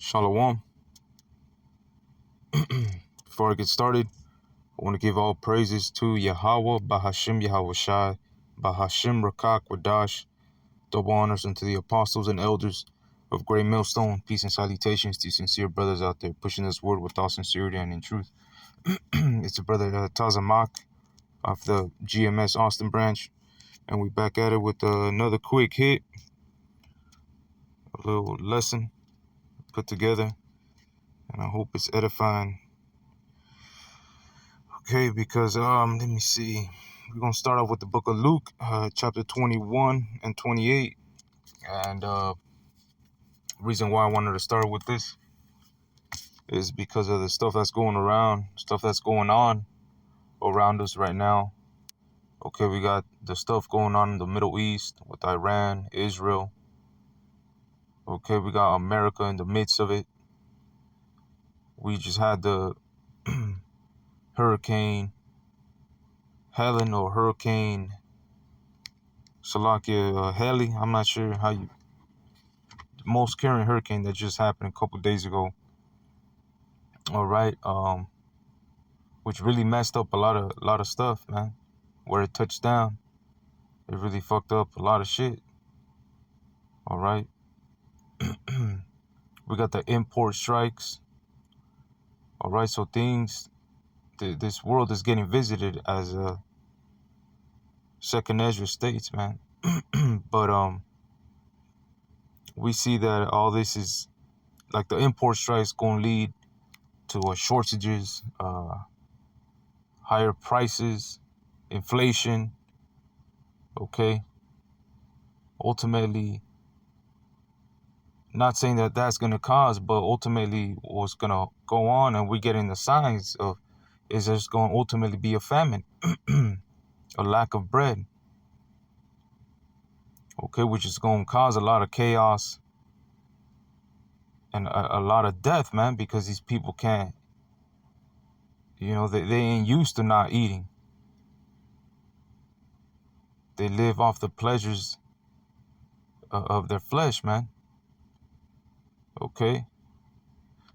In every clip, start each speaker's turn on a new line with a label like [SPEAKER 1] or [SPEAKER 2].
[SPEAKER 1] Shalom. Before I get started, I want to give all praises to Yahweh, Bahashim Yahweh Shai, Bahashim Rakak Wadash, double honors unto the apostles and elders of Great Millstone. Peace and salutations to sincere brothers out there pushing this word with all sincerity and in truth. It's a brother Tazamak of the GMS Austin branch, and we back at it with another quick hit, a little lesson put together, and I hope it's edifying. Okay, because let me see. We're gonna start off with the book of Luke, chapter 21 and 28. And reason why I wanted to start with this is because of the stuff that's going on around us right now. Okay, we got the stuff going on in the Middle East with Iran, Israel. Okay, we got America in the midst of it. We just had the Hurricane Helen or Hurricane Salakia Haley. I'm not sure how you. Most carrying hurricane that just happened a couple days ago. All right, which really messed up a lot of stuff, man. Where it touched down, it really fucked up a lot of shit. All right, we got the import strikes. All right, so this world is getting visited as a second Ezra states, man. But we see that all this is like the import strikes gonna lead to shortages, higher prices, inflation. Okay, ultimately, not saying that that's going to cause, but ultimately what's going to go on, and we're getting the signs of, is there's going to ultimately be a famine, a lack of bread. Okay, which is going to cause a lot of chaos and a lot of death, man, because these people can't, they ain't used to not eating. They live off the pleasures of their flesh, man. Okay,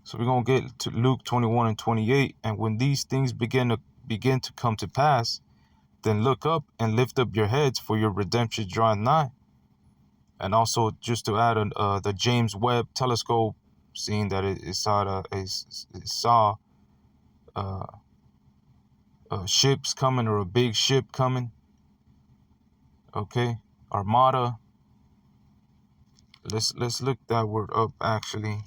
[SPEAKER 1] so we're going to get to Luke 21 and 28. And when these things begin to come to pass, then look up and lift up your heads, for your redemption draweth nigh. And also, just to add, the James Webb telescope, seeing that it saw ships coming, or a big ship coming. Okay, armada. Let's look that word up, actually.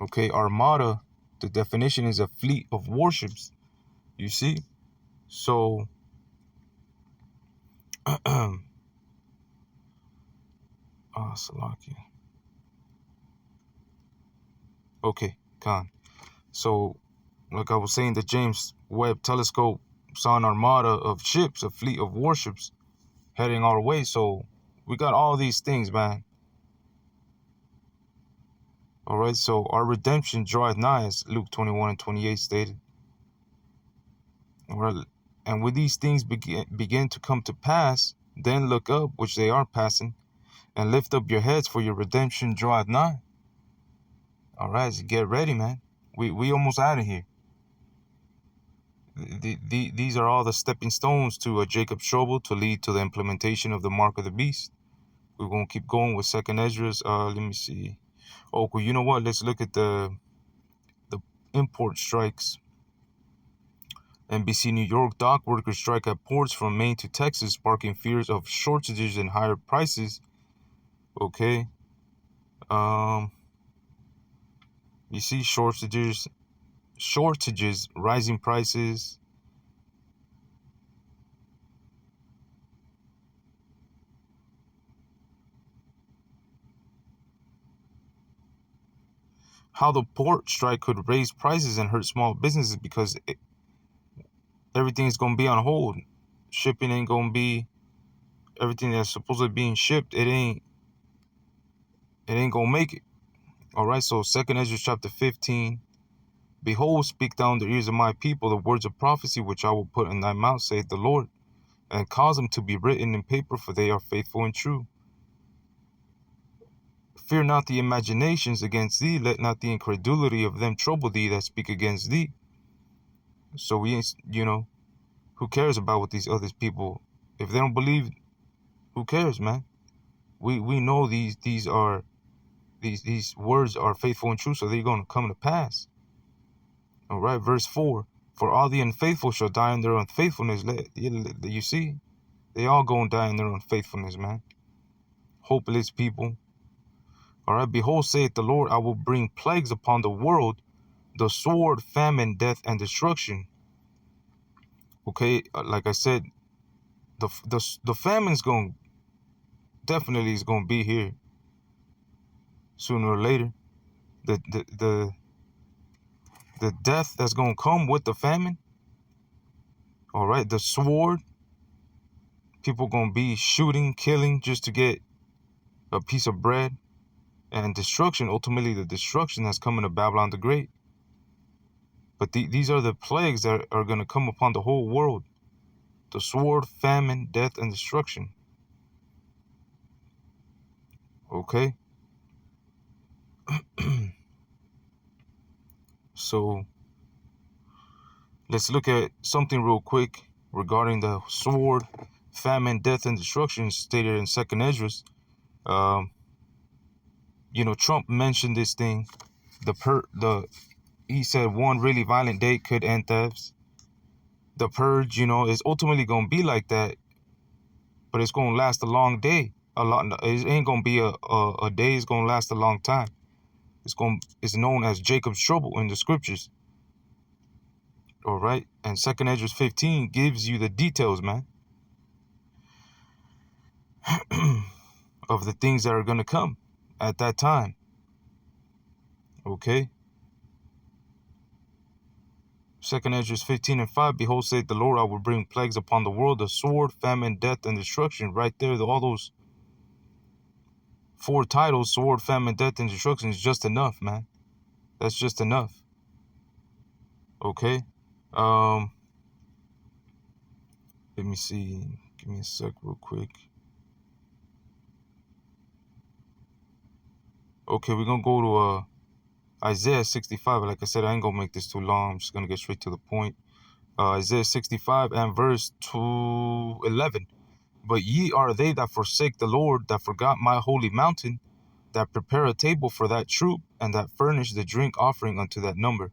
[SPEAKER 1] Okay, armada, the definition is a fleet of warships. You see? So, Salakia. Okay, Khan. So, like I was saying, the James Webb telescope saw an armada of ships, a fleet of warships heading our way. So, we got all these things, man. All right, so our redemption draweth nigh, as Luke 21 and 28 stated. All right, and when these things begin to come to pass, then look up, which they are passing, and lift up your heads, for your redemption draweth nigh. All right, so get ready, man. We almost out of here. These are all the stepping stones to Jacob's trouble, to lead to the implementation of the mark of the beast. We're going to keep going with second Ezra's. Let me see. Okay, you know what? Let's look at the import strikes. NBC New York: dock workers strike at ports from Maine to Texas, sparking fears of shortages and higher prices. Okay. You see shortages, rising prices. How the port strike could raise prices and hurt small businesses, because everything's going to be on hold. Shipping ain't going to be, everything that's supposedly being shipped, it ain't going to make it. All right, so 2nd Ezra chapter 15. Behold, speak thou in the ears of my people the words of prophecy, which I will put in thy mouth, saith the Lord, and cause them to be written in paper, for they are faithful and true. Fear not the imaginations against thee. Let not the incredulity of them trouble thee that speak against thee. So we ain't, who cares about what these other people, if they don't believe, who cares, man? We know these words are faithful and true, so they're going to come to pass. All right, verse 4. For all the unfaithful shall die in their unfaithfulness. You see, they all going to die in their unfaithfulness, man. Hopeless people. All right, behold, saith the Lord, I will bring plagues upon the world, the sword, famine, death, and destruction. Okay, like I said, the famine's going definitely is going to be here sooner or later. The death that's going to come with the famine. All right, the sword, people going to be shooting, killing just to get a piece of bread, and destruction, ultimately the destruction that's coming to Babylon the Great. But these are the plagues that are going to come upon the whole world. The sword, famine, death, and destruction. Okay? So, let's look at something real quick regarding the sword, famine, death, and destruction stated in 2nd Esdras. Trump mentioned this thing. He said one really violent day could end thefts. The purge, is ultimately going to be like that, but it's going to last a long day. It ain't going to be a day. It's going to last a long time. It's known as Jacob's trouble in the scriptures. All right, and 2nd Esdras 15 gives you the details, man, of the things that are going to come at that time. Okay. 2nd Esdras 15:5, behold, saith the Lord, I will bring plagues upon the world, the sword, famine, death, and destruction. Right there, all those 4 titles, sword, famine, death, and destruction, is just enough, man. That's just enough. Okay. Let me see. Give me a sec real quick. Okay, we're going to go to Isaiah 65. Like I said, I ain't going to make this too long. I'm just going to get straight to the point. Isaiah 65 and verse 11. But ye are they that forsake the Lord, that forgot my holy mountain, that prepare a table for that troop, and that furnish the drink offering unto that number.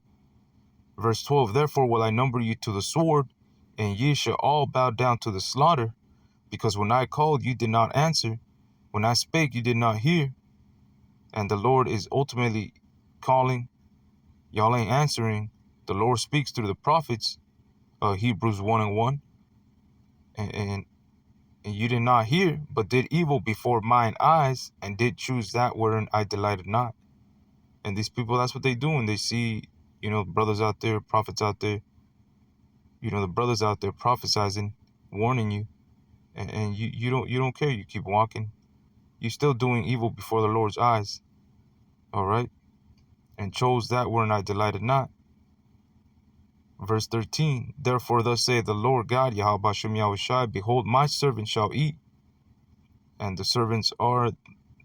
[SPEAKER 1] Verse 12. Therefore will I number you to the sword, and ye shall all bow down to the slaughter, because when I called, you did not answer. When I spake, you did not hear. And the Lord is ultimately calling. Y'all ain't answering. The Lord speaks through the prophets, Hebrews 1:1. And you did not hear, but did evil before mine eyes, and did choose that wherein I delighted not. And these people, that's what they do when they see, brothers out there, prophets out there, the brothers out there prophesizing, warning you, and you don't care. You keep walking. You're still doing evil before the Lord's eyes. All right? And chose that wherein I delighted not. Verse 13. Therefore thus saith the Lord God, Yahweh Bashem Yahushai, behold, my servant shall eat. And the servants are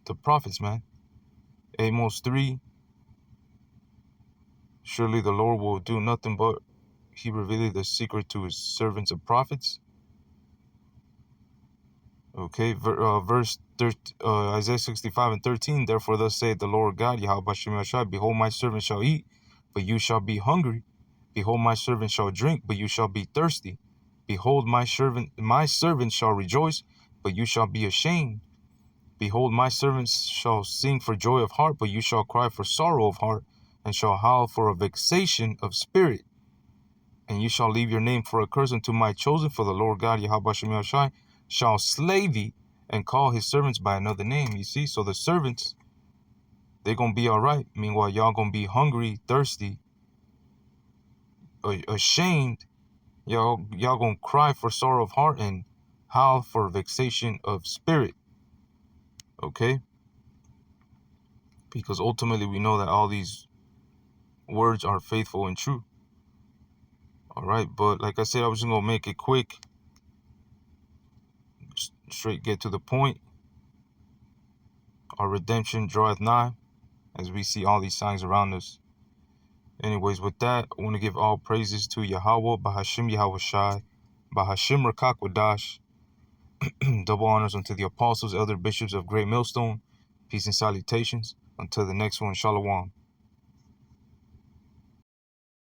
[SPEAKER 1] the prophets, man. Amos 3. Surely the Lord will do nothing but he revealed the secret to his servants and prophets. Okay, verse 13, Isaiah 65:13. Therefore thus saith the Lord God, Yahweh Bashem Yahushai, behold, my servant shall eat, but you shall be hungry. Behold, my servant shall drink, but you shall be thirsty. Behold, my servant shall rejoice, but you shall be ashamed. Behold, my servants shall sing for joy of heart, but you shall cry for sorrow of heart, and shall howl for a vexation of spirit. And you shall leave your name for a curse unto my chosen, for the Lord God, Yahweh Bashem Yahushai, shall slay thee, and call his servants by another name. You see, so the servants, they're going to be all right. Meanwhile, y'all going to be hungry, thirsty, ashamed. Y'all going to cry for sorrow of heart and howl for vexation of spirit. Okay? Because ultimately we know that all these words are faithful and true. All right, but like I said, I was just going to make it quick. Straight get to the point. Our redemption draweth nigh, as we see all these signs around us. Anyways, with that, I want to give all praises to Yahweh, Bahashim Yahweh Shai, Bahashim Rakak Wadash. Double honors unto the apostles, elder bishops of Great Millstone. Peace and salutations. Until the next one, Shalom.